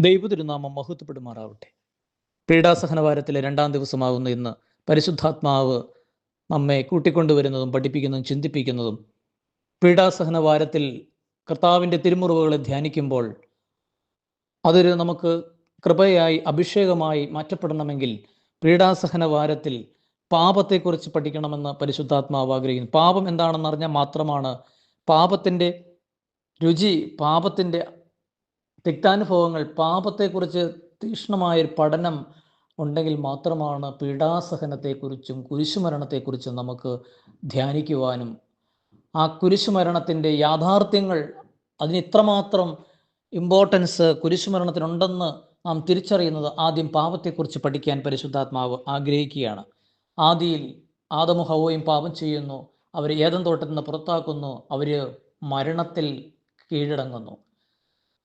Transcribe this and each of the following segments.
ദൈവതിരുനാമം മഹത്വപ്പെടുമാറാവട്ടെ. പീഡാസഹനവാരത്തിലെ 2-ാം ദിവസമാകുന്ന ഇന്ന് പരിശുദ്ധാത്മാവ് നമ്മെ കൂട്ടിക്കൊണ്ടുവരുന്നതും പഠിപ്പിക്കുന്നതും ചിന്തിപ്പിക്കുന്നതും പീഡാസഹനവാരത്തിൽ കർത്താവിൻ്റെ തിരുമുറിവുകളെ ധ്യാനിക്കുമ്പോൾ അതൊരു നമുക്ക് കൃപയായി അഭിഷേകമായി മാറ്റപ്പെടണമെങ്കിൽ പീഡാസഹനവാരത്തിൽ പാപത്തെക്കുറിച്ച് പഠിക്കണമെന്ന് പരിശുദ്ധാത്മാവ് ആഗ്രഹിക്കുന്നു. പാപം എന്താണെന്ന് അറിഞ്ഞാൽ മാത്രമാണ് പാപത്തിൻ്റെ രുചി, പാപത്തിൻ്റെ തിക്താനുഭവങ്ങൾ, പാപത്തെക്കുറിച്ച് തീക്ഷ്ണമായൊരു പഠനം ഉണ്ടെങ്കിൽ മാത്രമാണ് പീഡാസഹനത്തെക്കുറിച്ചും കുരിശുമരണത്തെക്കുറിച്ചും നമുക്ക് ധ്യാനിക്കുവാനും ആ കുരിശുമരണത്തിൻ്റെ യാഥാർത്ഥ്യങ്ങൾ, അതിന് ഇത്രമാത്രം ഇമ്പോർട്ടൻസ് കുരിശുമരണത്തിനുണ്ടെന്ന് നാം തിരിച്ചറിയുന്നത് ആദ്യം പാപത്തെക്കുറിച്ച് പഠിക്കാൻ പരിശുദ്ധാത്മാവ് ആഗ്രഹിക്കുകയാണ്. ആദിയിൽ ആദമും ഹവ്വയും പാപം ചെയ്യുന്നു, അവർ ഏദൻ തോട്ടത്തിൽ നിന്ന് പുറത്താക്കുന്നു, അവർ മരണത്തിൽ കീഴടങ്ങുന്നു.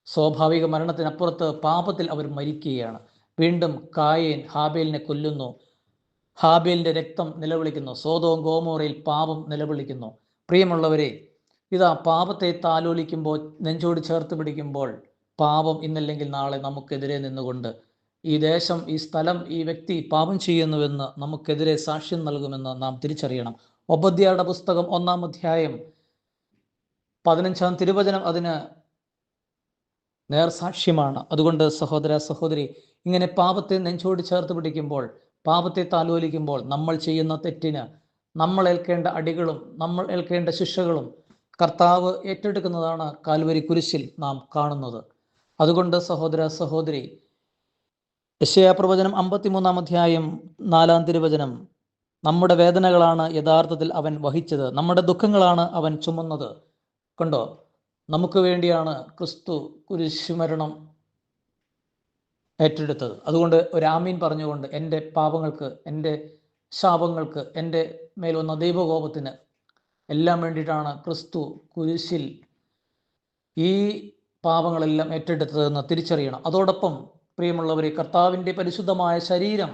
സ്വാഭാവിക മരണത്തിനപ്പുറത്ത് പാപത്തിൽ അവർ മരിക്കുകയാണ്. വീണ്ടും കായേൻ ഹാബേലിനെ കൊല്ലുന്നു, ഹാബേലിൻ്റെ രക്തം നിലവിളിക്കുന്നു, സോദോം ഗോമോറയിൽ പാപം നിലവിളിക്കുന്നു. പ്രിയമുള്ളവരെ, ഇതാ പാപത്തെ താലോലിക്കുമ്പോൾ, നെഞ്ചോട് ചേർത്ത് പിടിക്കുമ്പോൾ പാപം ഇന്നല്ലെങ്കിൽ നാളെ നമുക്കെതിരെ നിന്നുകൊണ്ട് ഈ ദേശം, ഈ സ്ഥലം, ഈ വ്യക്തി പാപം ചെയ്യുന്നുവെന്ന് നമുക്കെതിരെ സാക്ഷ്യം നൽകുമെന്ന് നാം തിരിച്ചറിയണം. ഒബദ്യായുടെ പുസ്തകം 1-ാം അധ്യായം 15-ാം തിരുവചനം അതിന് നേർസാക്ഷ്യമാണ്. അതുകൊണ്ട് സഹോദര സഹോദരി, ഇങ്ങനെ പാപത്തെ നെഞ്ചോട് ചേർത്ത് പിടിക്കുമ്പോൾ, പാപത്തെ താലോലിക്കുമ്പോൾ നമ്മൾ ചെയ്യുന്ന തെറ്റിന് നമ്മൾ ഏൽക്കേണ്ട അടികളും നമ്മൾ ഏൽക്കേണ്ട ശിക്ഷകളും കർത്താവ് ഏറ്റെടുക്കുന്നതാണ് കാൽവരി കുരിശിൽ നാം കാണുന്നത്. അതുകൊണ്ട് സഹോദര സഹോദരി, യെശയ്യാപ്രവചനം 53-ാം അധ്യായം 4-ാം തിരുവചനം, നമ്മുടെ വേദനകളാണ് യഥാർത്ഥത്തിൽ അവൻ വഹിച്ചത്, നമ്മുടെ ദുഃഖങ്ങളാണ് അവൻ ചുമന്നത്. കണ്ടോ, നമുക്ക് വേണ്ടിയാണ് ക്രിസ്തു കുരിശുമരണം ഏറ്റെടുത്തത്. അതുകൊണ്ട് ഒരു ആമീൻ പറഞ്ഞുകൊണ്ട് എൻ്റെ പാപങ്ങൾക്ക്, എൻ്റെ ശാപങ്ങൾക്ക്, എൻ്റെ മേൽ വന്ന ദൈവകോപത്തിന് എല്ലാം വേണ്ടിയിട്ടാണ് ക്രിസ്തു കുരിശിൽ ഈ പാപങ്ങളെല്ലാം ഏറ്റെടുത്തതെന്ന് തിരിച്ചറിയണം. അതോടൊപ്പം പ്രിയമുള്ളവരെ, കർത്താവിൻ്റെ പരിശുദ്ധമായ ശരീരം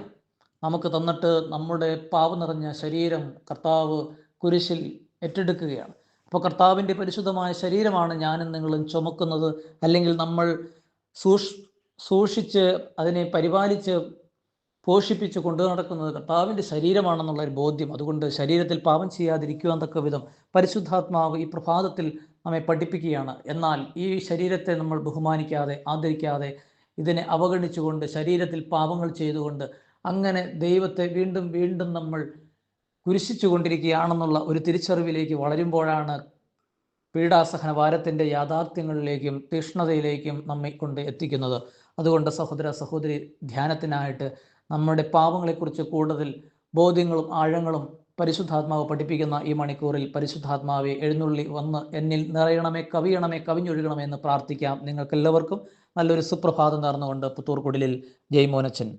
നമുക്ക് തന്നിട്ട് നമ്മുടെ പാപം നിറഞ്ഞ ശരീരം കർത്താവ് കുരിശിൽ ഏറ്റെടുക്കുകയാണ്. അപ്പോൾ കർത്താവിൻ്റെ പരിശുദ്ധമായ ശരീരമാണ് ഞാനും നിങ്ങളും ചുമക്കുന്നത്, അല്ലെങ്കിൽ നമ്മൾ സൂക്ഷിച്ച് അതിനെ പരിപാലിച്ച് പോഷിപ്പിച്ച് കൊണ്ടു നടക്കുന്നത് കർത്താവിൻ്റെ ശരീരമാണെന്നുള്ളൊരു ബോധ്യം. അതുകൊണ്ട് ശരീരത്തിൽ പാപം ചെയ്യാതിരിക്കുവാൻ തക്ക വിധം പരിശുദ്ധാത്മാവ് ഈ പ്രഭാതത്തിൽ നമ്മെ പഠിപ്പിക്കുകയാണ്. എന്നാൽ ഈ ശരീരത്തെ നമ്മൾ ബഹുമാനിക്കാതെ, ആദരിക്കാതെ, ഇതിനെ അവഗണിച്ചുകൊണ്ട് ശരീരത്തിൽ പാപങ്ങൾ ചെയ്തുകൊണ്ട് അങ്ങനെ ദൈവത്തെ വീണ്ടും വീണ്ടും നമ്മൾ കുരിശിച്ചു കൊണ്ടിരിക്കുകയാണെന്നുള്ള ഒരു തിരിച്ചറിവിലേക്ക് വളരുമ്പോഴാണ് പീഡാസഹന വാരത്തിൻ്റെ യാഥാർത്ഥ്യങ്ങളിലേക്കും തീക്ഷ്ണതയിലേക്കും നമ്മെ കൊണ്ട് എത്തിക്കുന്നത്. അതുകൊണ്ട് സഹോദര സഹോദരി, ധ്യാനത്തിനായിട്ട് നമ്മുടെ പാപങ്ങളെക്കുറിച്ച് കൂടുതൽ ബോധ്യങ്ങളും ആഴങ്ങളും പരിശുദ്ധാത്മാവ് പഠിപ്പിക്കുന്ന ഈ മണിക്കൂറിൽ പരിശുദ്ധാത്മാവെ എഴുന്നള്ളി വന്ന് എന്നിൽ നിറയണമേ, കവിയണമേ, കവിഞ്ഞൊഴുകണമേ എന്ന് പ്രാർത്ഥിക്കാം. നിങ്ങൾക്കെല്ലാവർക്കും നല്ലൊരു സുപ്രഭാതം നേർന്നുകൊണ്ട് പുത്തൂർക്കുടലിൽ ജയ്മോനച്ചൻ.